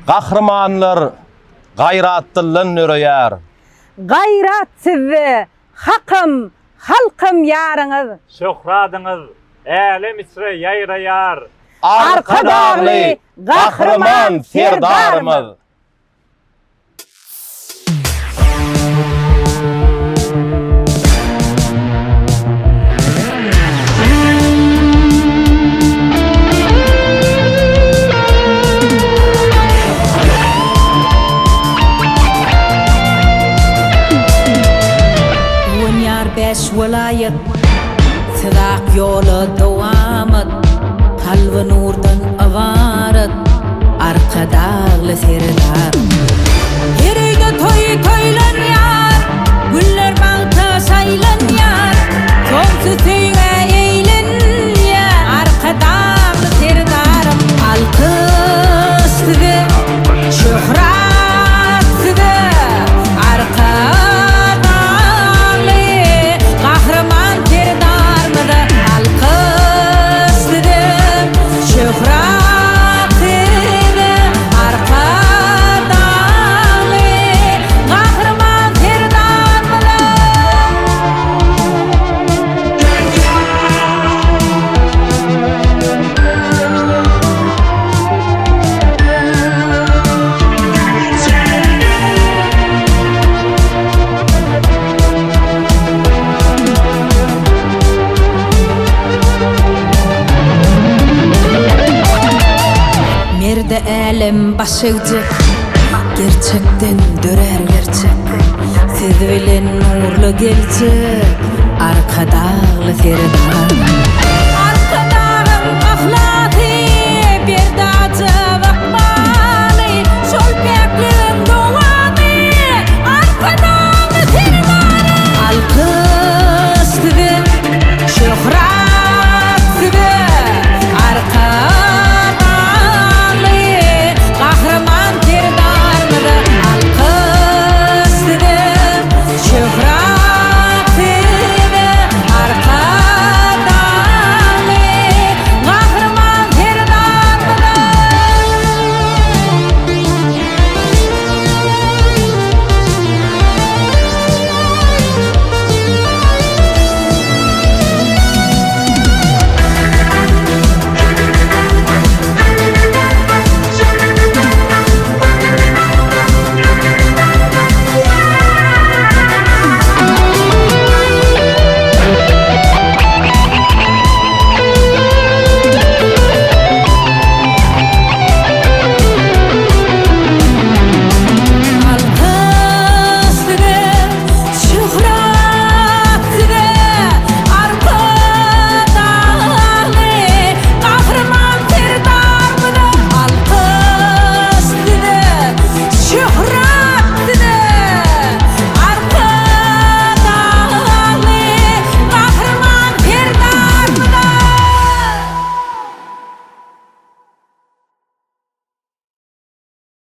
Gahrmanlar gayratlydan nöreýär. Gayrat sizi, hakym, halkym ýarıňyz. Şöhradyňyz älim içre ýaýraýar. Arka dagly gahrman serdarymyz. Beş vilayet Sıdak yolu devamet Kalbi nurdan avaret Arka dağlı serdar Yerine toy toylan yar Güller bağta saylan yar Sonsu tüyge eğlen yar Arka dağlı serdarım Alkış size Şöhrat size Arka Elem başıcık Gerçekten dörer gerçek Siz bilen nurlu gelecek Arka dağlı serdar